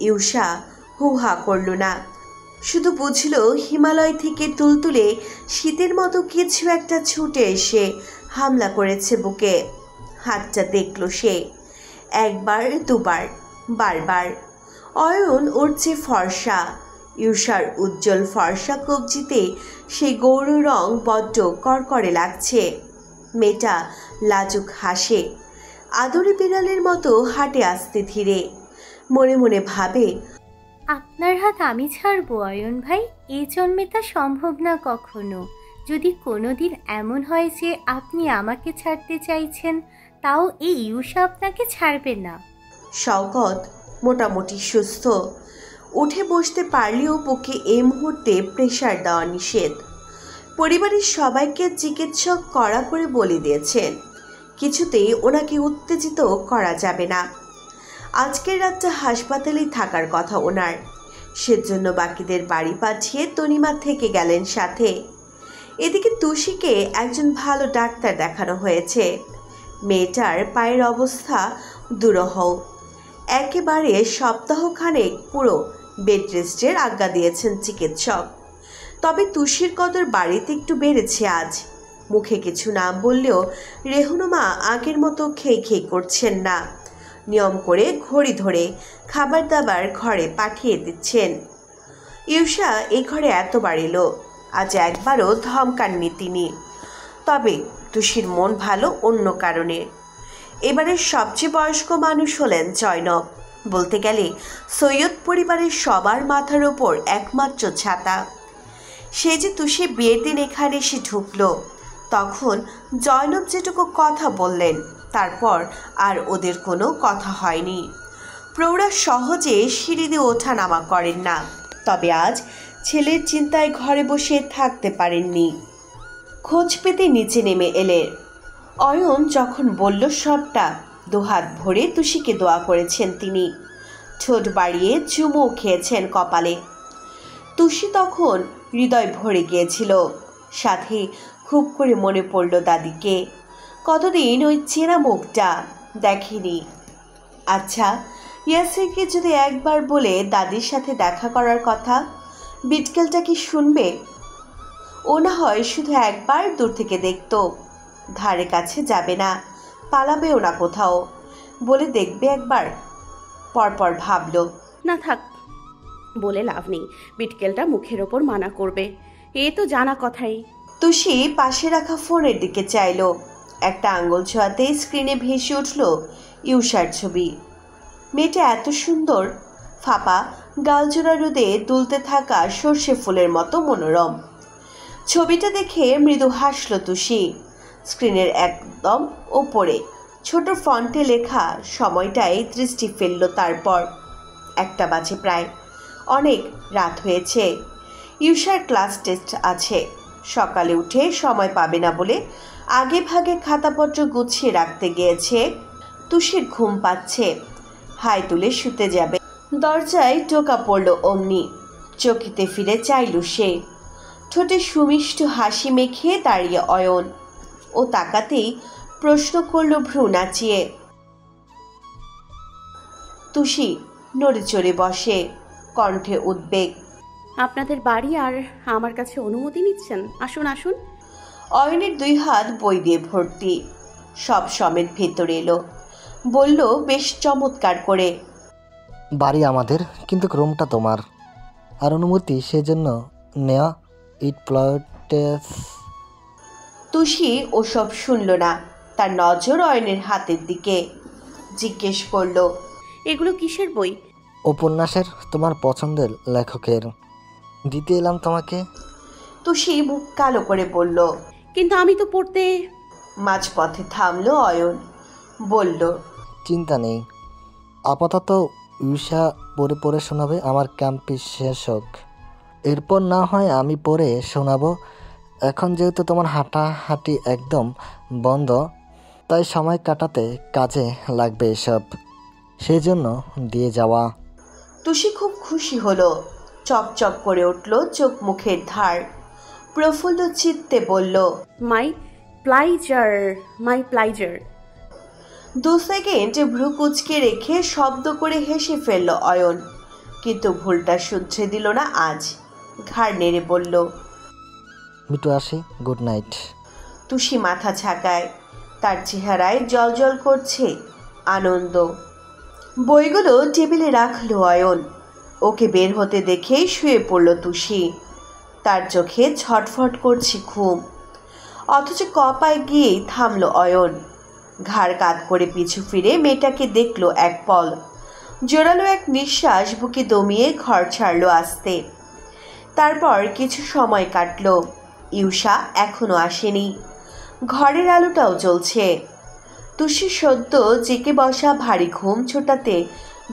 ইউষা হুহা করল না, শুধু বুঝল হিমালয় থেকে তুলতুলে শীতের মতো কিছু একটা ছুটে এসে হামলা করেছে বুকে। হাতটা দেখল সে, একবার দুবার, বারবার। অয়ন উঠছে ফর্সা, ইউষার উজ্জ্বল ফর্সা কবজিতে সেই গৌর রং বড্ড করকরে লাগছে। মেয়েটা লাজুক হাসে, আদরে বিড়ালের মতো হাঁটে আস্তে ধীরে। মনে মনে ভাবে, আপনার হাত আমি ছাড়বো অয়ন ভাই? এই জন্মে তা সম্ভব না কখনো। যদি কোনোদিন এমন হয় যে আপনি আমাকে ছাড়তে চাইছেন, তাও এই ইউষা আপনাকে ছাড়বে না। শওকত মোটামুটি সুস্থ, উঠে বসতে পারলেও বুকে এই মুহূর্তে প্রেশার দেওয়া নিষেধ। পরিবারের সবাইকে চিকিৎসক কড়া করে বলে দিয়েছেন, কিছুতেই ওনাকে উত্তেজিত করা যাবে না। আজকের রাতটা হাসপাতালেই থাকার কথা ওনার, সেজন্য বাকিদের বাড়ি পাঠিয়ে তনিমা থেকে গেলেন সাথে। এদিকে তুষিকে একজন ভালো ডাক্তার দেখানো হয়েছে। মেয়েটার পায়ের অবস্থা দুরূহ, একেবারে সপ্তাহখানেক পুরো বেড রেস্টের আজ্ঞা দিয়েছেন চিকিৎসক। তবে তুষির কদর বাড়িতে একটু বেড়েছে আজ। মুখে কিছু না বললেও রেহনুমা আগের মতো খেই খেই করছেন না, নিয়ম করে ঘড়ি ধরে খাবার দাবার ঘরে পাঠিয়ে দিচ্ছেন। ইউষা এই ঘরে এতবার এলো, আজ একবারও ধমকাননি তিনি। তবে তুষির মন ভালো অন্য কারণে। এবারের সবচেয়ে বয়স্ক মানুষ হলেন জয়নব, বলতে গেলে সৈয়দ পরিবারের সবার মাথার ওপর একমাত্র ছাতা। সে যে তুষি বিয়ের দিন এখানে এসে ঢুকলো, তখন জয়নব যেটুকু কথা বললেন, তারপর আর ওদের কোনো কথা হয়নি। প্রৌঢ়া সহজে সিঁড়ি দিয়ে ওঠা নামা করেন না, তবে আজ ছেলের চিন্তায় ঘরে বসে থাকতে পারেননি। খোঁজ পেতে নিচে নেমে এলেন। অয়ন যখন বলল সবটা, দুহাত ভরে তুষিকে দোয়া করেছেন তিনি। ঠোঁট বাড়িয়ে চুমু খেয়েছেন কপালে। তুষি তখন হৃদয় ভরে গিয়েছিল, সাথে খুব করে মনে পড়ল দাদিকে। কতদিন ওই চেনা মুখটা দেখেনি। আচ্ছা, ইয়াসিরকে যদি একবার বলে দাদির সাথে দেখা করার কথা, বিটকেলটা কি শুনবে? ও না হয় শুধু একবার দূর থেকে দেখত, ধারে কাছে যাবে না, পালাবেও না কোথাও, বলে দেখবে একবার। পরপর ভাবল, না থাক, বলে লাভ নেই, বিটকেলটা মুখের ওপর মানা করবে, এ তো জানা কথাই। তুষি পাশে রাখা ফোনের দিকে চাইল। একটা আঙ্গুল ছোঁয়াতেই স্ক্রিনে ভেসে উঠল ইউষার ছবি। মেয়েটা এত সুন্দর, ফাঁপা গালজোড়া রোদে দুলতে থাকা সর্ষে ফুলের মতো মনোরম। ছবিটা দেখে মৃদু হাসল তুষি। স্ক্রিনের একদম ওপরে ছোট ফন্টে লেখা সময়টাই দৃষ্টি ফেলল। তারপর 1টা বাজে প্রায়, অনেক রাত হয়েছে। ইউষার ক্লাস টেস্ট আছে, সকালে উঠে সময় পাবে না বলে আগে ভাগে খাতাপত্র গুছিয়ে রাখতে গিয়েছে। তুষির ঘুম পাচ্ছে, হাই তুলে শুতে যাবে, দরজায় টোকা পড়ল অমনি। চকিতে ফিরে চাইল সে। ঠোঁটে সুমিষ্ট হাসি মেখে দাঁড়িয়ে অয়ন। ও তাকাতেই প্রশ্ন করল ভ্রু নাচিয়ে। তুষি নড়ে চড়ে বসে, কণ্ঠে উদ্বেগ। আপনাদের বাড়ি আর আমার কাছে অনুমতি নিচ্ছেন? আসুন আসুন। অয়নের 2 হাত বই দিয়ে ভর্তি, সব সমেত ভেতরে এলো। বলল বেশ চমৎকার করে, বাড়ি আমাদের, কিন্তু রুমটা তোমার, আর অনুমতি সেজন্য নেওয়া। ইট প্লটেস। তুষি ওসব শুনল না, তার নজর অয়নের হাতের দিকে। জিজ্ঞেস করল, এগুলো কিসের বই? উপন্যাসের, তোমার পছন্দের লেখকের, দিতে এলাম তোমাকে। তুষি মুখ কালো করে বলল। কিন্তু আমি তো পড়তে। মাঝপথে থামলো অয়ন, বলল, চিন্তা নেই, আপাতত ইউষা পড়ে পড়ে শোনাবে আমার ক্যাম্পে শেষ হোক, এরপর না হয় আমি পড়ে শোনাবো। এখন যেহেতু তোমার হাঁটাহাঁটি একদম বন্ধ, তাই সময় কাটাতে কাজে লাগবে এসব, সেই জন্য দিয়ে যাওয়া। তুষি খুব খুশি হলো, চকচক করে উঠল চোখ মুখের ধার। প্রফুল্ল চিত্তে বলল, মাই প্লাইজার, মাই প্লাইজার। দু সেকেন্ড ভ্রু কুচকে রেখে শব্দ করে হেসে ফেলল অয়ন, কিন্তু ভুলটা শুধরে দিল না আজ। ঘাড় নেড়ে বলল, মিটু আসি, গুড নাইট। তুষি মাথা ঝাঁকায়, তার চেহারায় জলজল করছে আনন্দ। বইগুলো টেবিলে রাখলো অয়ন। ওকে বের হতে দেখেই শুয়ে পড়ল তুষি। তার চোখে ছটফট করছে ঘুম, অথচ কপায় গিয়েই থামল অয়ন। ঘাড় কাত করে পিছু ফিরে মেয়েটাকে দেখলো এক পল। জোরালো এক নিঃশ্বাস বুকে দমিয়ে ঘর ছাড়ল আস্তে। তারপর কিছু সময় কাটল। ইউষা এখনো আসেনি। ঘরের আলোটাও জ্বলছে। তুষি সদ্য জেকে বসা ভারী ঘুম ছোটাতে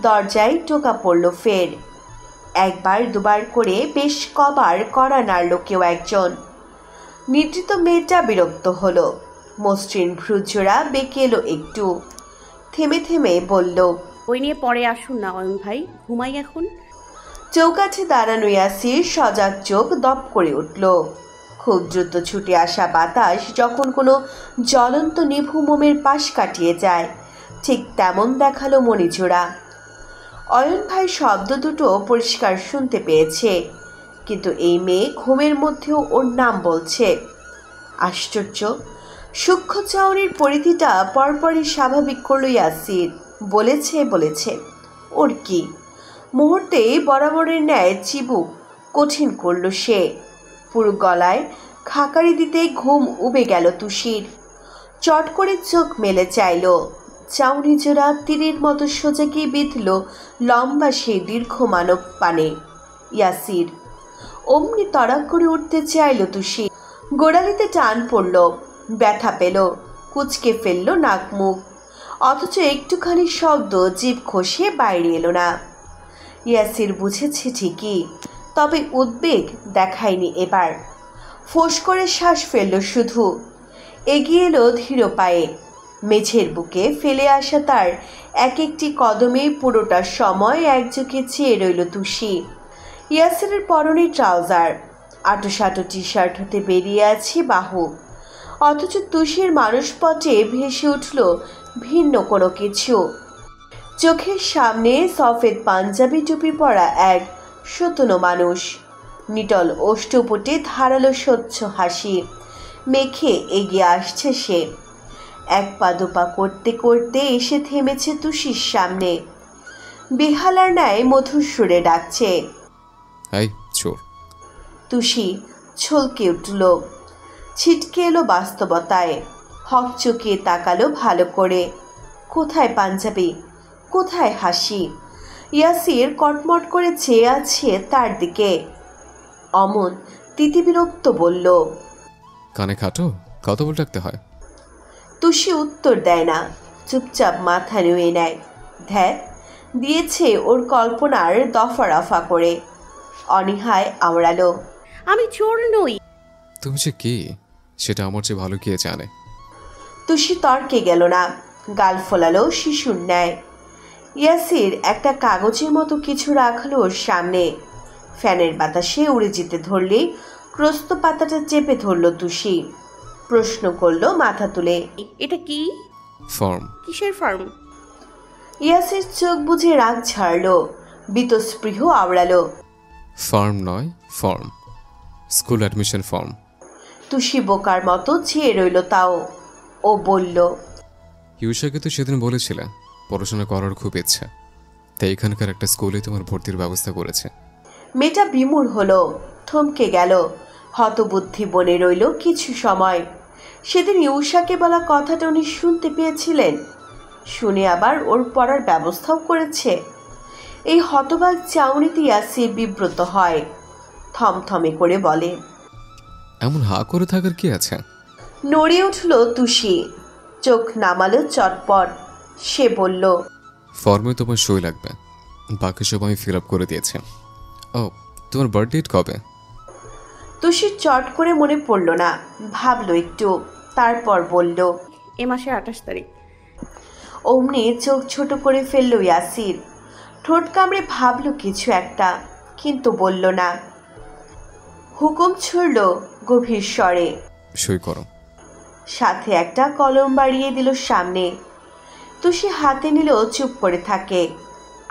দরজায় টোকা পড়ল ফের। একবার দুবার করে বেশ কবার কড়া নাড়ল কেউ একজন। নিদ্রিত মেয়েটা বিরক্ত হলো। মসৃণ ভ্রুজোড়া বেঁকে এলো একটু। থেমে থেমে বলল, ওই নিয়ে পরে আসুন না অয়ন ভাই, ঘুমাই এখন। চৌকাঠে দাঁড়ানো ইয়াসির সজাগ চোখ দপ করে উঠল। খুব দ্রুত ছুটে আসা বাতাস যখন কোনো জ্বলন্ত নিভু মোমের পাশ কাটিয়ে যায়, ঠিক তেমন দেখালো মণিজোড়া। অয়ন ভাই শব্দ দুটো পরিষ্কার শুনতে পেয়েছে, কিন্তু এই মেয়ে ঘুমের মধ্যেও ওর নাম বলছে। আশ্চর্য! সূক্ষ্ম চাউনির পরিধিটা পরপরই স্বাভাবিক করল ইয়াসির। বলেছে ওর কি? মুহূর্তেই বরাবরের ন্যায় চিবুক কঠিন করল সে। পুরো গলায় খাকারি দিতেই ঘুম উবে গেল তুষির। চট করে চোখ মেলে চাইল। চাউনি জোড়া তীরের মতো সোজা গিয়ে বিঁধল লম্বা সেই দীর্ঘ মানব পানে। ইয়াসির অমনি তড়াক করে উঠতে চাইল তুষি। গোড়ালিতে টান পড়ল, ব্যথা পেল, কুচকে ফেলল নাক মুখ, অথচ একটুখানি শব্দ জিভ খসে বাইরে এলো না। ইয়াসির বুঝেছে ঠিকই, তবে উদ্বেগ দেখায়নি এবার। ফোঁস করে শ্বাস ফেলল শুধু। এগিয়ে এলো ধীর পায়ে। মেঝের বুকে ফেলে আসা তার এক একটি কদমে পুরোটা সময় একযোগে চেয়ে রইল তুষি। ইয়াসিরের পরনে ট্রাউজার, আটোসাটো টি শার্ট হতে বেরিয়ে আছে বাহু, অথচ তুষির মানসপটে ভেসে উঠল ভিন্ন কোনো কিছু। চোখের সামনে সফেদ পাঞ্জাবি টুপি পরা এক সতনো মানুষ, নিটল ওষ্ঠপুটে ধারালো স্বচ্ছ হাসি মেখে এগিয়ে আসছে সে। এক পা দুপা করতে করতে এসে থেমেছে তুষির সামনে। বেহালার ন্যায় মধুর সুরে ডাকছে, এই চোর। তুষি ছলকে উঠল, ছিটকে এলো বাস্তবতায়। হক চকিয়ে তাকালো ভালো করে। কোথায় পাঞ্জাবি, কোথায় হাসি? ইয়াসির কটমট করে চেয়ে আছে তার দিকে। অমন তিতিবিরক্ত বলল, কানে খাটো, কত বল ডাকতে হয়? তুষি উত্তর দেয় না, চুপচাপ মাথা নুয়ে নেয়। ধ্যাত দিয়েছে ওর কল্পনার দফা রফা করে। অনীহায় আওড়ালো, আমি চোর নই। তুমি যে কি সেটা আমার চেয়ে ভালো কে জানে। তুষি তর্কে গেল না, গাল ফোলালো শিশুর ন্যায়। ইয়াসির একটা কাগজের মতো কিছু রাখলো ওর সামনে। ফ্যানের বাতাসে উড়ে যেতে ধরলে ক্রস্ত পাতাটা চেপে ধরল তুষি। প্রশ্ন করলো মাথা তুলে, এটা কি? ফর্ম। কিসের ফর্ম? ইয়াসির চোখ বুঝে রাগ ছাড়ল, বীতস্পৃহ আওড়ালো, ফর্ম নয়, form, school admission form. Tushi বোকার মতো চেয়ে রইল তাও। ও বলল, ইউষাকে তো সেদিন বলেছিলে পড়াশোনা করার খুব ইচ্ছা, তাই এখানকার একটা স্কুলে তোমার ভর্তির ব্যবস্থা করেছে। মেয়েটা বিমূঢ় হলো, থমকে গেল, হতবুদ্ধি বনে রইল কিছু সময়। সেদিন ইউষাকে বলা কথাটা উনি শুনতে পেয়েছিলেন, শুনে আবার ওর পড়ার ব্যবস্থাও করেছে। এই হতবাক চাউনিতে ইয়াসির বিব্রত হয়। থমথমে করে বলে, এমন হা করে থাকার কি আছে? নড়ে উঠল তুষি, চোখ নামালো চটপট। সে বলল, ফর্মে তোমার সই লাগবে, বাকি সব আমি ফিল আপ করে দিয়েছি। ও, তোমার বার্থডে কবে? তুষির চট করে মনে পড়ল না, ভাবলো একটু, তারপর বলল, এ মাসের 28 তারিখ। অমনি চোখ ছোট করে ফেলল ইয়াসির। ঠোঁট কামড়ে ভাবল কিছু একটা, কিন্তু বলল না। হুকুম ছুড়ল গভীর স্বরে, সই করো। সাথে একটা কলম বাড়িয়ে দিল সামনে। তুষি হাতে নিলেও চুপ করে থাকে।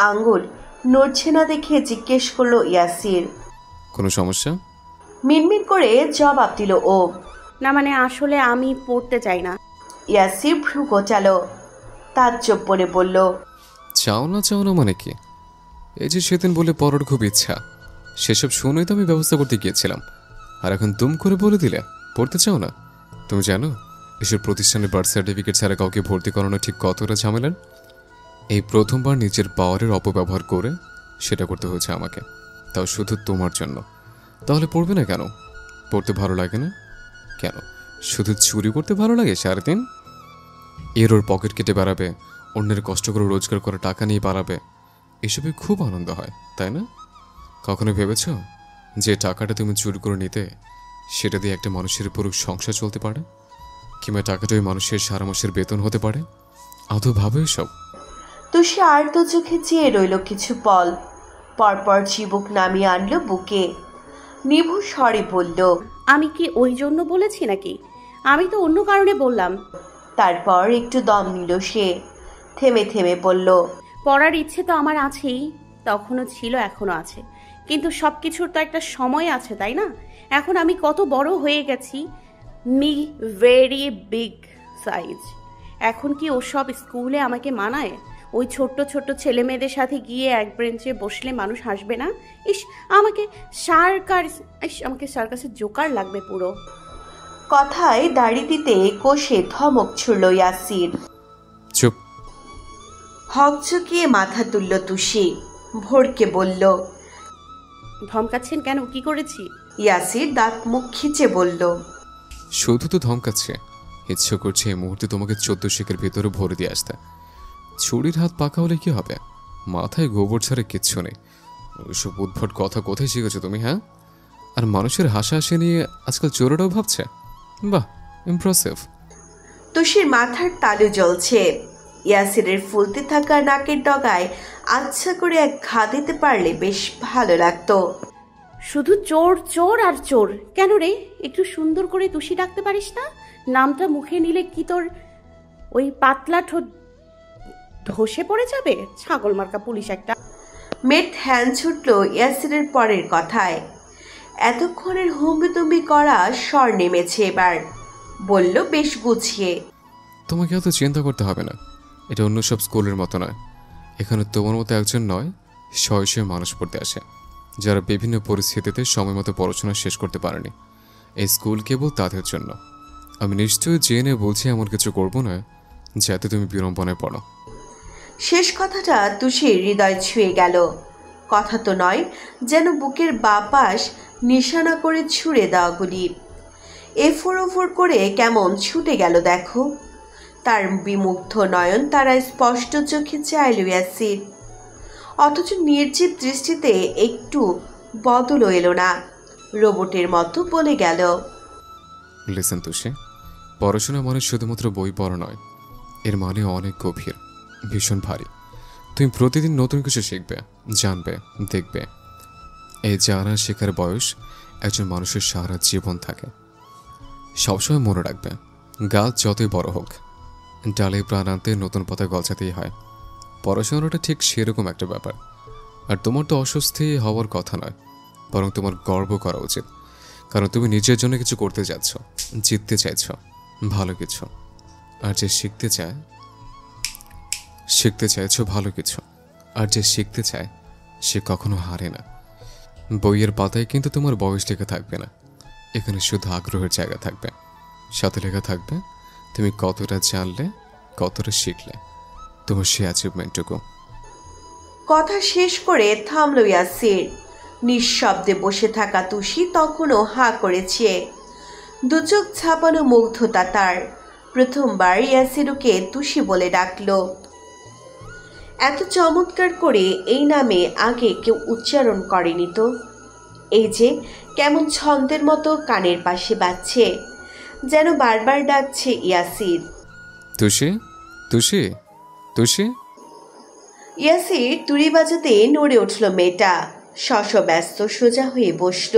আঙ্গুল নড়ছে না দেখে জিজ্ঞেস করলো ইয়াসির। কোনো সমস্যা? মিনমিন করে জবাব দিল ও। না মানে আসলে আমি পড়তে চাই না। ইয়াসির ভ্রু গোচালো, তাজ্জব বলে বলল, চাও না মানে কি? এই যে সেদিন বলে পড়ার খুব ইচ্ছা, সেসব শুনেই তো আমি ব্যবস্থা করতে গিয়েছিলাম, আর এখন দুম করে বলে দিলে পড়তে চাও না? তুমি জানো এসব প্রতিষ্ঠানের বার্থ সার্টিফিকেট ছাড়া কাউকে ভর্তি করানো ঠিক কতটা ঝামেলার? এই প্রথমবার নিজের পাওয়ারের অপব্যবহার করে সেটা করতে হয়েছে আমাকে, তাও শুধু তোমার জন্য। তাহলে পড়বে না কেন? পড়তে ভালো লাগে না কেন? শুধু চুরি করতে ভালো লাগে সারাদিন? ওর পকেট কেটে বেড়াবে, অন্যের কষ্ট করে রোজগার করা টাকা নিয়ে বাড়াবে, এসবে খুব আনন্দ হয় তাই না? কখনো ভেবেছ যে টাকাটা তুমি চুরি করে নিতে সেটা দিয়ে একটা মানুষের পুরো সংসার চলতে পারে, কিংবা টাকাটা ওই মানুষের সারা মাসের বেতন হতে পারে? আদৌ ভাবে এসব? তুষি আর তো চোখে চেয়ে রইল কিছু পল, পরপর চিবুক নামিয়ে আনলো বুকে, নিভু স্বরে বলল, আমি কি ওই জন্য বলেছি নাকি? আমি তো অন্য কারণে বললাম। তারপর একটু দম নিল সে, থেমে থেমে বলল, পড়ার ইচ্ছে তো আমার আছেই, তখনও ছিল এখনো আছে, কিন্তু সব কিছুর তো একটা সময় আছে তাই না? এখন আমি কত বড় হয়ে গেছি, মি ভেরি বিগ সাইজ। এখন কি ওসব স্কুলে আমাকে মানায়? ওই ছোট্ট ছোট্ট ছেলে মেয়েদের সাথে গিয়ে এক বেঞ্চে বসলে মানুষ হাসবে না? আমাকে আমাকে সার্কাসের জোকার লাগবে পুরো। কথায় দাড়ি দিতে কষে ধমক ছুড়ল ইয়াসির। চুপ! হকচকিয়ে মাথা তুলল তুষি, ভোরকে বলল, ধমকাচ্ছেন কেন? কি করেছি? ইয়াসির দাঁত মুখ খিচে বলল, শুধু তো ধমকাচ্ছে, ইচ্ছে করছে এই মুহূর্তে তোমাকে 14 শিকের ভেতরে ভরে দিয়ে আসতে। ছুরির হাত পাকা হলে কি হবে? মাথায় গোবর ছাড়া কিচ্ছু নেই। ওইসব উদ্ভট কথা কোথায় শিখেছো তুমি? হ্যাঁ, আর মানুষের হাসাহাসি নিয়ে আজকাল চোরেরাও ভাবছে। বাহ, ইমপ্রেসিভ। তুষির মাথার তালু জ্বলছে। ইয়াসিরের ফুলতে থাকা নাকের ডগায় আচ্ছা করে এক ঘা দিতে পারলে বেশ ভালো লাগতো। শুধু চোর চোর আর চোর কেন রে? একটু সুন্দর করে তুষি ডাকতে পারিস না? নামটা মুখে নিলে কি তোর ওই পাতলা ঠোঁট ধসে পড়ে যাবে? ছাগল মার্কা পুলিশ একটা। মেট হ্যান ছুটল ইয়াসিরের পরের কথায়। এতক্ষণের হুম্বিতুম্বি করা স্বর নেমেছে এবার, বলল বেশ গুছিয়ে, তোমাকে এত চিন্তা করতে হবে না, এটা অন্য সব স্কুলের মতো নয়। এখানে তোমার মতো একজন নয়, শয়ে শয়ে মানুষ পড়তে আসে, যারা বিভিন্ন পরিস্থিতিতে সময় মতো পড়াশোনা শেষ করতে পারেনি। এই স্কুল কেবল তাদের জন্য। আমি নিশ্চয়ই জেনে বলছি এমন কিছু করবো না যাতে তুমি বিড়ম্বনায় পড়ো। শেষ কথাটা তুষির হৃদয় ছুঁয়ে গেল। কথা তো নয়, যেন বুকের বাপাস নিশানা করে ছুঁড়ে দেওয়া গুলি এফোর ওফোর করে কেমন ছুটে গেল দেখো। তার বিমুগ্ধ নয়ন তারা স্পষ্ট চোখে চাইল ইয়াসির, অথচ নির্জীব দৃষ্টিতে একটু বদলও এলো না, রোবটের মতো বলে গেল, লিসেন তুষি, পড়াশোনা মানে শুধুমাত্র বই পড়া নয়, এর মানে অনেক গভীর, ভীষণ ভারী। তুমি প্রতিদিন নতুন কিছু শিখবে, জানবে, দেখবে। এই জানা শেখার বয়স একজন মানুষের সারা জীবন থাকে। সবসময় মনে রাখবে, গাছ যতই বড় হোক, ডালে প্রাণ আনতে নতুন পাতা গজাতেই হয়। পড়াশোনাটা ঠিক সেরকম একটা ব্যাপার। আর তোমার তো অস্বস্তি হওয়ার কথা নয়, বরং তোমার গর্ব করা উচিত, কারণ তুমি নিজের জন্য কিছু করতে যাচ্ছ, জিততে চাইছ, ভালো কিছু। আর যে শিখতে চাইছ ভালো কিছু, আর যে শিখতে চায় সে কখনো হারে না। বইয়ের পাতায় কিন্তু তোমার বয়স লেখা থাকবে না, এখানে শুধু আগ্রহের জায়গা থাকবে। সাথে লেখা থাকবে তুমি কতটা জানলে, কতটা শিখলে, তোমার সে অ্যাচিভমেন্টটুকু। কথা শেষ করে থামল ইয়াসির। নিঃশব্দে বসে থাকা তুষি তখনও হাঁ করেছে, দুচোখ ছাপানো মুগ্ধতা তার। প্রথমবার ইয়াসিরুকে তুষি বলে ডাকলো। এত চমৎকার করে এই নামে আগে কেউ উচ্চারণ করেনি তো। এই যে কেমন ছন্দের মতো কানের পাশে বাজছে, যেন বারবার ডাকছে ইয়াসির। তুষি, তুষি, তুষি। ইয়াসির তুড়ি বাজাতে নড়ে উঠল মেয়েটা, শশব্যস্ত সোজা হয়ে বসল।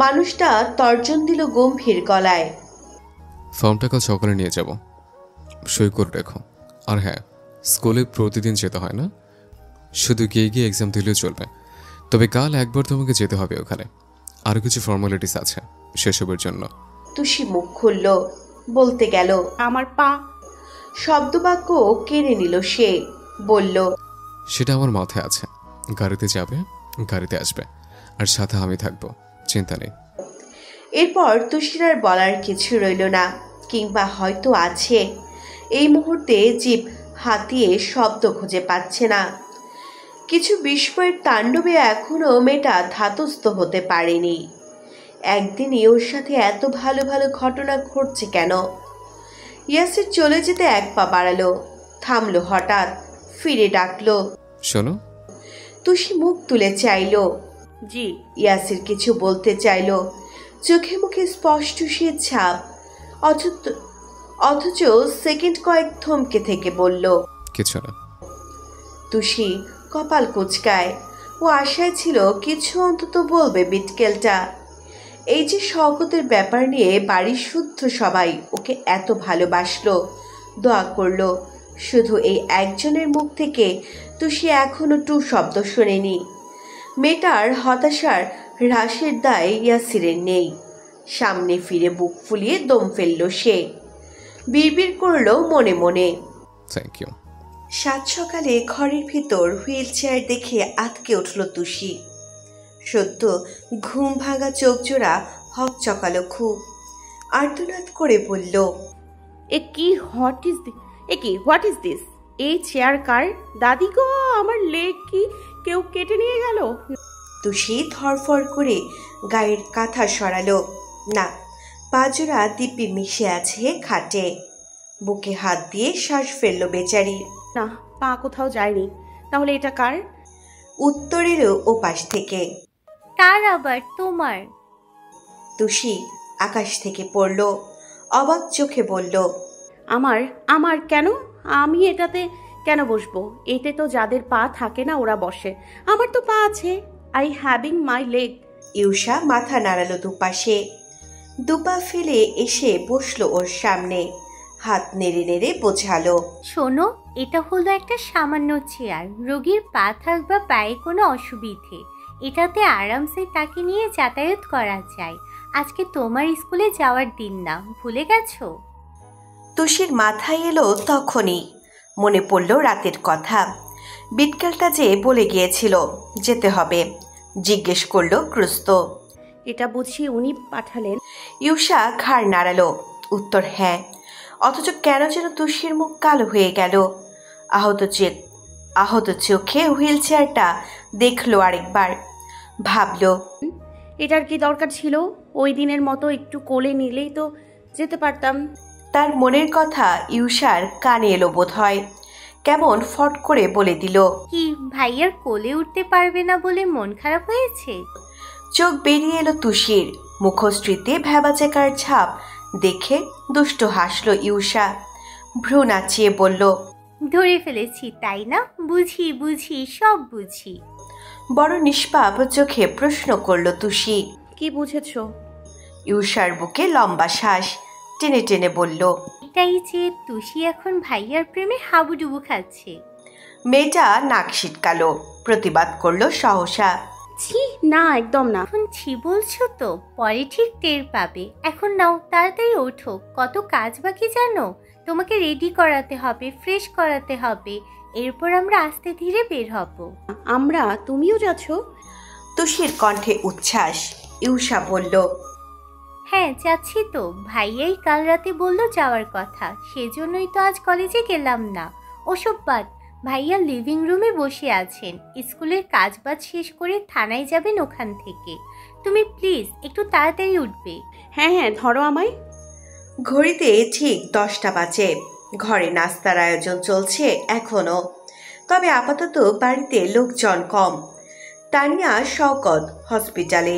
মানুষটা তর্জন দিল গম্ভীর গলায়, ফর্মটা কাল সকালে নিয়ে যাব, সই করে রেখো। আর হ্যাঁ, স্কুলে প্রতিদিন যেতে হয় না, শুধু গিয়ে গিয়ে এক্সাম দিলেও চলবে। তবে কাল একবার তোমাকে যেতে হবে ওখানে, আরও কিছু ফর্মালিটিস আছে সেসবের জন্য। তুষি মুখ খুলল, বলতে গেল। আমার পা। শব্দবাক্য কেড়ে নিল সে, বলল। সেটা আমার মাথায় আছে, গাড়িতে যাবে, গাড়িতে আসবে, আর সাথে আমি থাকবো, চিন্তা নেই। এরপর তুষির আর বলার কিছু রইল না, কিংবা হয়তো আছে। এই মুহূর্তে জিভ হাতিয়ে শব্দ খুঁজে পাচ্ছে না। কিছু বিস্ময়ের তাণ্ডবে এখনো মেয়েটা ধাতস্থ হতে পারেনি। একদিনই ওর সাথে এত ভালো ভালো ঘটনা ঘটছে কেন? ইয়াসির চলে যেতে এক পা বাড়ালো, থামলো হঠাৎ, ফিরে ডাকলো। শোনো। তুষি মুখ তুলে চাইল। জি। ইয়াসির কিছু বলতে চাইল, চোখে মুখে স্পষ্ট সে ছাপ, অথচ সেকেন্ড কয়েক থমকে থেকে বলল, কিছু না। তুষি কপাল কুচকায়। ও আশায় ছিল কিছু অন্তত বলবে বিটকেলটা। এই যে শওকতের ব্যাপার নিয়ে বাড়ির শুদ্ধ সবাই ওকে এত ভালোবাসলো, দোয়া করলো, শুধু এই একজনের মুখ থেকে তুষি এখনো টু শব্দ শোনেনি। মেয়েটার হতাশার হ্রাসের দায় ইয়াসিরের নেই। সামনে ফিরে বুক ফুলিয়ে দম ফেলল সে, বিড়বিড় করলো মনে মনে। Thank you. সাত সকালে ঘরের ভিতর হুইল চেয়ার দেখে আতকে উঠল তুষি। সত্য ঘুম ভাঙা চোখ জোড়া হক চকালো খুব, আর্তনাদ করে বলল, এ কি হোয়াট ইজ দিস? এই চেয়ার কার? দাদি গো, আমার লেগ কি কেউ কেটে নিয়ে গেল? তুষি ধরফর করে গায়ের কাঁথা সরালো। না, পাজোড়া দিব্যি মিশে আছে খাটে। বুকে হাত দিয়ে শ্বাস ফেলল বেচারি। না, পা কোথাও যায়নি। তাহলে এটা কার? উত্তর এলো ওপাশ থেকে। তার আবার তোমার? তুষি আকাশ থেকে পড়ল, অবাক চোখে বলল, আমার কেন? আমি এটাতে কেন বসবো? এতে তো যাদের পা থাকে না ওরা বসে। আমার তো পা আছে। I having my leg. ইউষা মাথা নাড়ালো দুপাশে, দুপা ফেলে এসে বসলো ওর সামনে, হাত নেড়ে নেড়ে বোঝালো। শোনো, এটা হলো একটা সামান্য চেয়ার। রোগীর পা থাক বা পায়ে কোনো অসুবিধে, এটাতে আরামসে তাকে নিয়ে যাতায়াত করা যায়। আজকে তোমার স্কুলে যাওয়ার দিন না, ভুলে গেছো? তুষির মাথায় এলো তখনই, মনে পড়ল রাতের কথা। বিটকেলটা যে বলে গিয়েছিল যেতে হবে। জিজ্ঞেস করলো ক্রুস্ত, এটা বুঝি উনি পাঠালেন? ইউষা ঘাড় নাড়ালো, উত্তর হ্যাঁ। অথচ কেন যেন তুষির মুখ কালো হয়ে গেল। আহত চোখে হুইল চেয়ারটা দেখলো আরেকবার, ভাবলো, এটার কি দরকার ছিল? ওই দিনের মতো একটু কোলে নিলেই তো যেতে পারতাম। তার মনের কথা ইউষার কানে এলো বোধ হয়। কেমন ফট করে বলে দিল, কি ভাইয়ার কোলে উঠতে পারবে না বলে মন খারাপ হয়েছে? চোখ বেরিয়ে এলো তুষির, মুখশ্রীতে ভ্যাবাচেকার ছাপ দেখে দুষ্ট হাসলো ইউষা, ভ্রু নাচিয়ে বলল, ধরে ফেলেছি তাই না? বুঝি সব বুঝি। বড় নিষ্পাপ চোখে প্রশ্ন করলো তুষি। কি বুঝেছো? ইউষার বুকে লম্বা শ্বাস টেনে টেনে বলল, এটাই যে তুষি এখন ভাইয়ার প্রেমে হাবুডুবু খাচ্ছে। মেয়েটা নাক সিটকালো, প্রতিবাদ করলো সহসা। ছি না, একদম না। এখন ছি বলছো তো, পরে ঠিক টের পাবে। এখন নাও, তাড়াতাড়ি ওঠো, কত কাজ বাকি জানো। তোমাকে রেডি করাতে হবে, ফ্রেশ করাতে হবে, এরপর আমরা আস্তে ধীরে বের হব। আমরা? তুমিও যাচ্ছ? তুষির কণ্ঠে উচ্ছ্বাস। ইউষা বলল, হ্যাঁ যাচ্ছি তো, ভাইয়াই কাল রাতে বললো যাওয়ার কথা, সেজন্যই তো আজ কলেজে গেলাম না। ওসব বাদ, ভাইয়া লিভিং রুমে বসে আছেন, স্কুলের কাজ বাজ শেষ করে থানায় যাবেন ওখান থেকে। তুমি প্লিজ একটু তাড়াতাড়ি উঠবে। হ্যাঁ, ধরো আমায়। ঘড়িতে ঠিক 10টা বাজে। ঘরে নাস্তার আয়োজন চলছে এখনো, তবে আপাতত বাড়িতে লোকজন কম। তানিয়া শওকত হসপিটালে,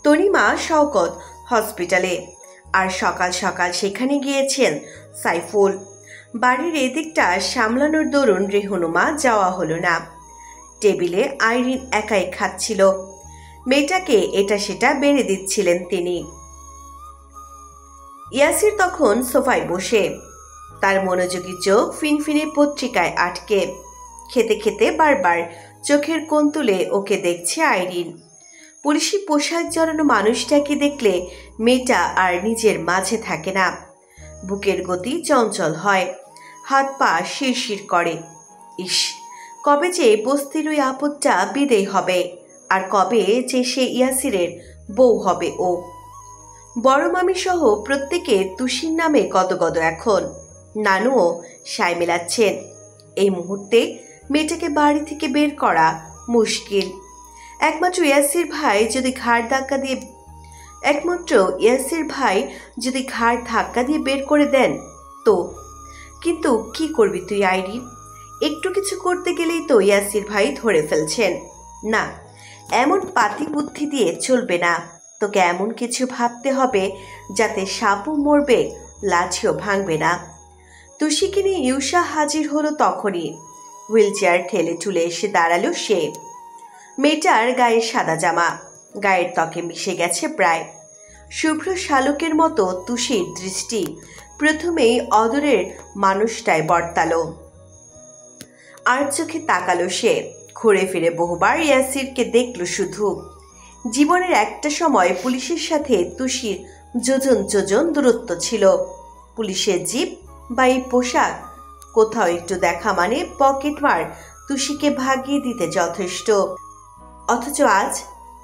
তনিমা শওকত হসপিটালে, আর সকাল সকাল সেখানে গিয়েছেন সাইফুল। বাড়ির এদিকটা সামলানোর দরুন রেহনুমা যাওয়া হলো না। টেবিলে আইরিন একাই খাচ্ছিল, মেয়েটাকে এটা সেটা বেড়ে দিচ্ছিলেন তিনি। ইয়াসির তখন সোফায় বসে, তার মনোযোগী চোখ ফিনফিনে পত্রিকায় আটকে। খেতে খেতে বারবার চোখের কোণ তুলে ওকে দেখছে আইরিন। পুলিশি পোশাক জড়ানো মানুষটাকে দেখলে মেয়েটা আর নিজের মাঝে থাকে না। বুকের গতি চঞ্চল হয়, হাত পা শিরশির করে। ইস, কবে যে বস্তির ওই আপদটা বিদেয় হবে, আর কবে যে সে ইয়াসিরের বউ হবে ও। বড় মামি সহ প্রত্যেকে তুষির নামে গদগদ এখন। নানুও সায় মেলাচ্ছেন। এই মুহূর্তে মেয়েটাকে বাড়ি থেকে বের করা মুশকিল। একমাত্র ইয়াসির ভাই যদি ঘাড় ধাক্কা দিয়ে বের করে দেন তো। কিন্তু কি করবি তুই আইরিন? একটু কিছু করতে গেলেই তো ইয়াসির ভাই ধরে ফেলছেন। না, এমন পাতি বুদ্ধি দিয়ে চলবে না। তোকে এমন কিছু ভাবতে হবে যাতে সাপও মরবে, লাঠিও ভাঙবে না। তুষিকে নিয়ে ইউষা হাজির হলো তখনই। হুইল চেয়ার ঠেলে ঠুলে এসে দাঁড়ালো সে। মেয়েটার গায়ে সাদা জামা, গায়ের ত্বকে মিশে গেছে প্রায়। শুভ্র শালুকের মতো তুষির দৃষ্টি প্রথমেই অদূরের মানুষটায় বর্তালো। আর চোখে তাকালো সে। ঘুরে ফিরে বহুবার ইয়াসিরকে দেখল শুধু। জীবনের একটা সময় পুলিশের সাথে তুষির যোজন যোজন দূরত্ব ছিল। পুলিশের জিপ বা এই পোশাক, কোথাও একটু দেখা মানে পকেটমার তুষিকে ভাগিয়ে দিতে যথেষ্ট। অথচ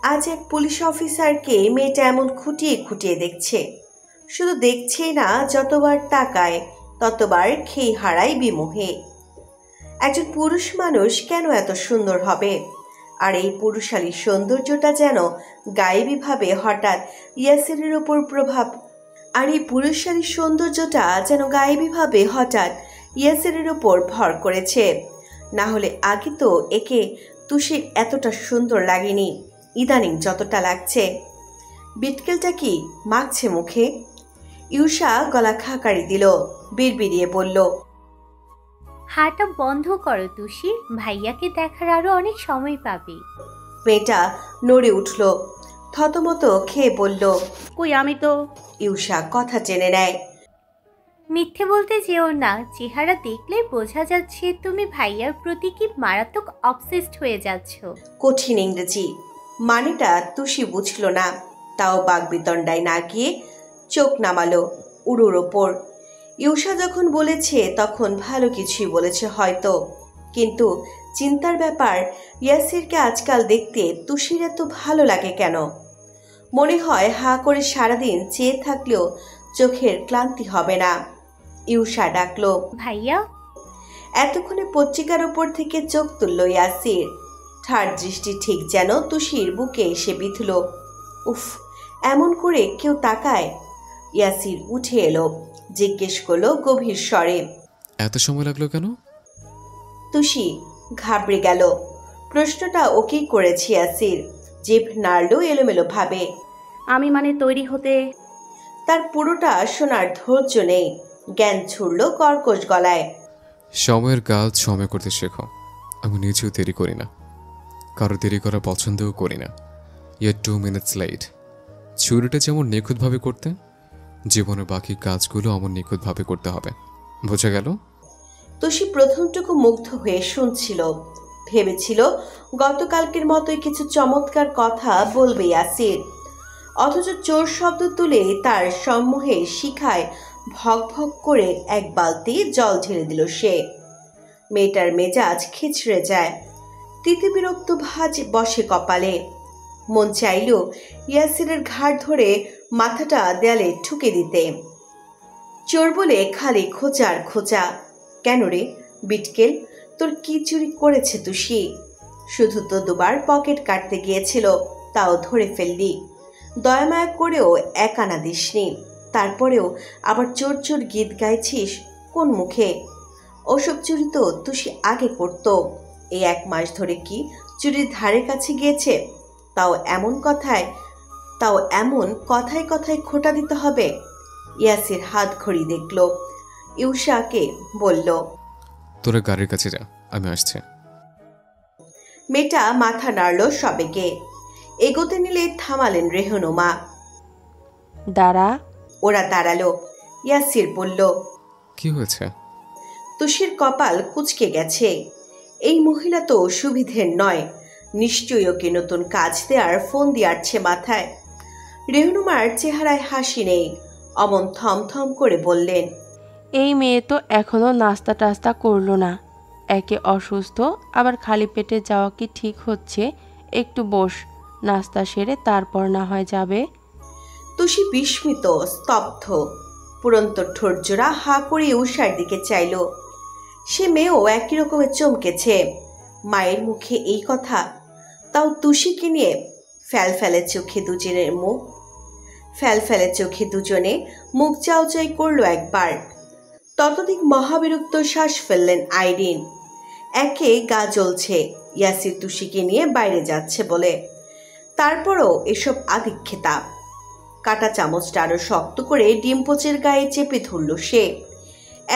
আজ এক পুলিশ অফিসারকে মেয়েটা এমন খুঁটিয়ে খুঁটিয়ে দেখছে। শুধু দেখছেই না, যতবার তাকায় ততবার খেই হারায় বিমোহে। একজন পুরুষ মানুষ কেন এত সুন্দর হবে? আর এই পুরুষালী সৌন্দর্যটা যেন গায়েবীভাবে হঠাৎ ইয়াসিরের ওপর ভর করেছে। না হলে আগে তো একে তুষির এতটা সুন্দর লাগেনি, ইদানিং যতটা লাগছে। বিটকেলটা কি মাখছে মুখে? ইউষা গলা খাকারি দিল, বিড়বিড়িয়ে বলল, হাঁটা বন্ধ করো তুষি, ভাইয়াকে দেখার আরো অনেক সময় পাবে। মেয়েটা নড়ে উঠল, থতমত খেয়ে বলল, কই আমি তো। ইউষা কথা টেনে নেয়, মিথ্যে বলতে যেও না, চেহারা দেখলে বোঝা যাচ্ছে তুমি ভাইয়ার প্রতি কি মারাত্মক অবসেসড হয়ে যাচ্ছ। কঠিন ইংরেজি মানেটা তুষি বুঝল না, তাও বাগবিতণ্ডায় না গিয়ে চোখ নামালো উড়োর ওপর। ইউষা যখন বলেছে তখন ভালো কিছুই বলেছে হয়তো, কিন্তু চিন্তার ব্যাপার, ইয়াসিরকে আজকাল দেখতে তুষির এত ভালো লাগে কেন? মনে হয় হাঁ করে সারাদিন চেয়ে থাকলেও চোখের ক্লান্তি হবে না। ইউষা ডাকলো, ভাইয়া। এতক্ষণে পত্রিকার ওপর থেকে চোখ তুলল ইয়াসির। ঠার দৃষ্টি ঠিক যেন তুষির বুকে এসে বিঁধল। উফ, এমন করে কেউ তাকায়? ইয়াসির উঠে এলো, জিজ্ঞেস করলো গভীর স্বরে, এত সময় লাগলো কেন? তুষি ঘাবড়ে গেল। প্রশ্নটা ওকেই করেছে ইয়াসির। জিভ নাড়ল এলোমেলো ভাবে। আমি মানে তৈরি হতে। তার পুরোটা শোনার ধৈর্য নেই। জ্ঞান ছুড়ল কর্কশ গলায়, সময়ের কাজ সময় করতে শেখো। আমি নিজেও দেরি করি না, কারো দেরি করা পছন্দও করি না। ইয়ে 2 minutes লেট। ছুরিটা যেমন নিখুঁতভাবে করতে, জীবনের বাকি কাজগুলো আমার নিখুঁতভাবে করতে হবে। বোঝা গেল? তুষি প্রথমটুকু মুগ্ধ হয়ে শুনছিল। ভেবেছিল গতকালকের মতোই কিছু চমৎকার কথা বলবে ইয়াসির, অথচ চোর শব্দ তুলে তার সম্মোহে শিখায় ভক ভক করে এক বালতি জল ঢেলে দিল সে। মেয়েটার মেজাজ খিচড়ে যায়, তিতিবিরক্ত ভাঁজ বসে কপালে। মন চাইল ইয়াসিরের ঘাড় ধরে মাথাটা দেয়ালে ঠুকে দিতে। চোর বলে খালি খোঁচার খোঁচা। কেন রে বিটকেল, তোর কি চুরি করেছে তুষি? শুধু তো দুবার পকেট কাটতে গিয়েছিল, তাও ধরে ফেললি। দয়ামায়া করেও এক আনা দিসনি, তারপরেও আবার চোর চোর গীত গাইছিস কোন মুখে? ওসব চুরি তো তুষি আগে করত। এই 1 মাস ধরে কি চুরির ধারে কাছে গিয়েছে? তাও এমন কথায় কথায় খোঁটা দিতে হবে? ইয়াসির হাত ঘড়ি দেখল, ইউষাকে বলল, তোরা গাড়ির কাছে যা, আমি আসছি। মেয়েটা মাথা নাড়ল সবেগে। এগোতে নিলে থামালেন রেহনুমা। দাঁড়া। ওরা দাঁড়ালো। ইয়াসির বলল, কি হয়েছে? তুষির কপাল কুঁচকে গেছে। এই মহিলা তো সুবিধের নয়, নিশ্চয়ই ওকে নতুন কাজ দেওয়ার ফোন দিয়াছে মাথায়। রেহনুমার চেহারায় হাসি নেই। অমন থমথম করে বললেন, এই মেয়ে তো এখনো নাস্তা টাস্তা করলো না। একে অসুস্থ, আবার খালি পেটে যাওয়া কি ঠিক হচ্ছে? একটু বস, নাস্তা সেরে তারপর না হয় যাবে। তুষি বিস্মিত, স্তব্ধ, পুরন্ত ঠোঁটজোড়া হা করে উষার দিকে চাইল। সে মেয়েও একই রকমের চমকেছে। মায়ের মুখে এই কথা, তাও তুষিকে নিয়ে। ফ্যালফ্যালে চোখে দুজনে মুখ চাউচাই করলো একবার। ততদিক মহাবিরক্ত শ্বাস ফেললেন আইরিন। একে গা জ্বলছে ইয়াসির তুষিকে নিয়ে বাইরে যাচ্ছে বলে, তারপরও এসব আদিক্ষেতা। কাটা চামচটা আরো শক্ত করে ডিম্পোচের গায়ে চেপে ধরল সে।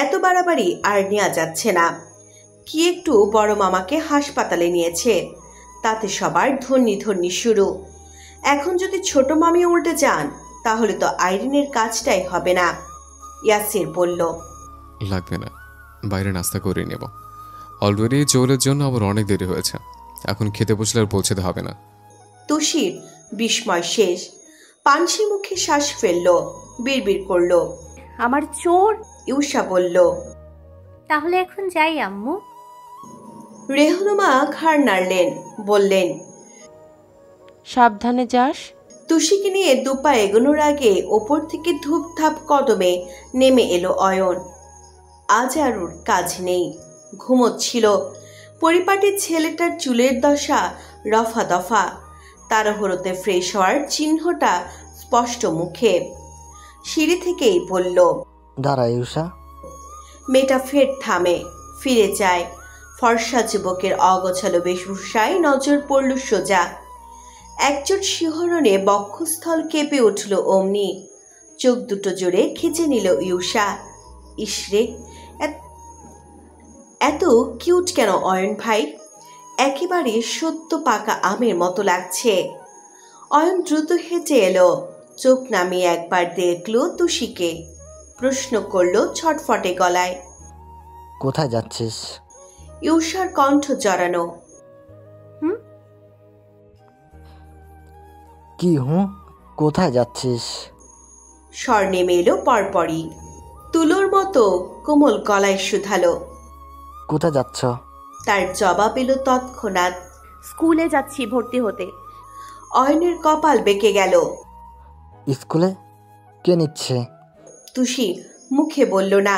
এত বাড়াবাড়ি আর নেওয়া যাচ্ছে না। কি একটু বড় মামাকে হাসপাতালে নিয়েছে, তাতে সবার ধন্যি শুরু। এখন যদি ছোট মামি উল্টে যান, তাহলে তো আইরিনের কাজটাই হবে না। ইয়াসির বলল, লাগবে না, বাইরে নাস্তা করে নেব। অলরেডি জোরের জন্য আবার অনেক দেরি হয়েছে, এখন খেতে বসলে আর পৌঁছতে হবে না। তুষির বিস্ময় শেষ। পানসি মুখে শ্বাস ফেলল, বিড়বিড় করল, আমার চোর। ইউষা বলল, তাহলে এখন যাই আম্মু। রেহনুমা ঘাড় নাড়লেন, বললেন, সাবধানে যাস। তুষিকে নিয়ে দুপা এগোনোর আগে ওপর থেকে ধূপধাপ কদমে নেমে এলো অয়ন। আজ আর ওর কাজ নেই, ঘুমোচ্ছিল। পরিপাটির ছেলেটার চুলের দশা রফা দফা, তাড়াহুড়োতে ফ্রেশ হওয়ার চিহ্নটা স্পষ্ট মুখে। সিঁড়ি থেকেই বলল, দাঁড়া ইউষা। মেয়েটা ফের থামে, ফিরে যায়। ফর্সা যুবকের অগোছালো বেশভূষায় নজর পড়ল সোজা। একচোট শিহরণে বক্ষস্থল কেঁপে উঠল অমনি। চোখ দুটো জোরে খিচে নিল ইউষা। ইসরে, এত কিউট কেন অয়ন ভাই? একেবারে সত্য পাকা আমের মতো লাগছে। অয়ন দ্রুত হেঁটে এলো, চোখ নামিয়ে একবার দেখল তুষিকে। প্রশ্ন করল ছটফটে গলায়, কোথায় যাচ্ছিস? ইউষার কণ্ঠ জড়ানো। কি কোথায় যাচ্ছিস? স্বর নেমে এলো পরপরই, তুলোর মতো কোমল গলায় শুধালো। কোথায় যাচ্ছ? তার জবাব এলো তৎক্ষণাৎ, স্কুলে যাচ্ছি ভর্তি হতে। অয়নের কপাল বেঁকে গেল। স্কুলে? কে নিচ্ছে? তুষি মুখে বলল না।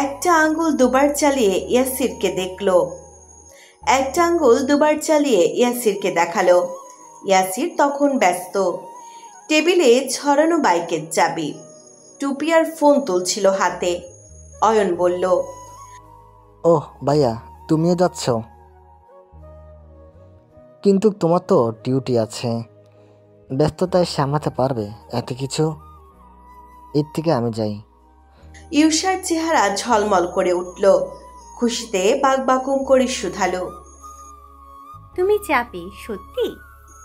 একটা আঙ্গুল দুবার চালিয়ে ইয়াসিরকে দেখালো। ইয়াসির তখন ব্যস্ত। টেবিলে ছড়ানো বাইকের চাবি, টুপি আর ফোন তুলছিল হাতে। অয়ন বলল, ওহ ভাইয়া, তুমিও যাচ্ছ? কিন্তু তোমার তো ডিউটি আছে, ব্যস্ততায় সামলাতে পারবে এত কিছু? এর থেকে আমি যাই। ইউষার চেহারা ঝলমল করে উঠল, খুশিতে বাকবাকুম করে শুধালো, তুমি যাবে সত্যি?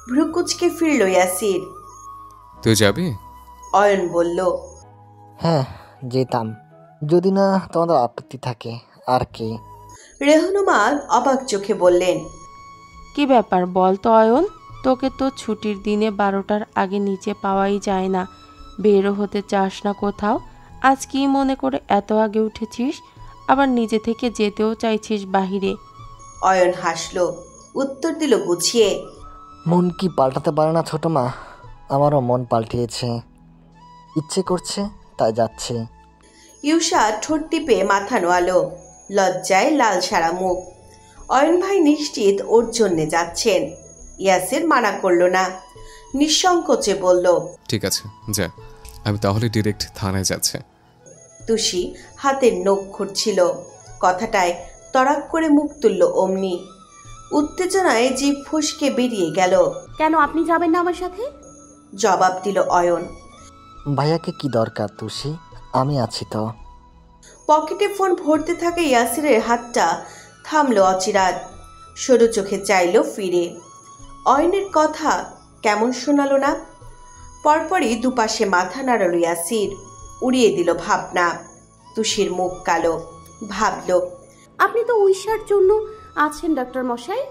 ভ্রুকুচকে ফিরল ইয়াসির। তুই যাবি? অয়ন বলল, হ্যাঁ যেতাম, যদি না তোমাদের আপত্তি থাকে। আর কি? রেহনুমান অবাক চোখে বললেন, কি ব্যাপার বল তো অয়ন? তোকে তো ছুটির দিনে 12টার আগে নিচে পাওয়াই যায় না, বেরো হতে চাস না কোথাও। আজ কি মনে করে এত আগে উঠেছিস, আবার নিজে থেকে যেতেও চাইছিস বাহিরে? অয়ন হাসল, উত্তর দিল গুছিয়ে, মন কি পাল্টাতে পারে না ছোট মা? আমারও মন পাল্টিয়েছে, ইচ্ছে করছে তাই যাচ্ছি। ইউষা ঠোঁট টিপে মাথা নোয়ালো, লজ্জায় লাল সারা মুখ। অয়ন ভাই নিশ্চিত ওর জন্যে যাচ্ছেন। ইয়াসির মানা করল না, নিঃসংকোচে বলল, ঠিক আছে যা, আমি তাহলে ডিরেক্ট থানায় যাচ্ছি। তুষি হাতের নখ ঘুরছিল, কথাটায় তড়াক করে মুখ তুলল অমনি। উত্তেজনায় জিভ ফসকে বেরিয়ে গেল। কেন আপনি যাবেন না আমার সাথে? জবাব দিল অয়ন। ভাইয়াকে কি দরকার তুষি, আমি আছি তো। পকেটে ফোন ভরতে থাকা ইয়াসিরের হাতটা থামলো অচিরাত। সরু চোখে চাইল ফিরে। অয়নের কথা কেমন শোনালো না? পরপরই দুপাশে মাথা নাড়ল ইয়াসির, উড়িয়ে দিল ভাবনা। তুষির মুখ কালো। ভাবল, আপনি তো উইশার জন্য আছেন ডাক্তার মশাই,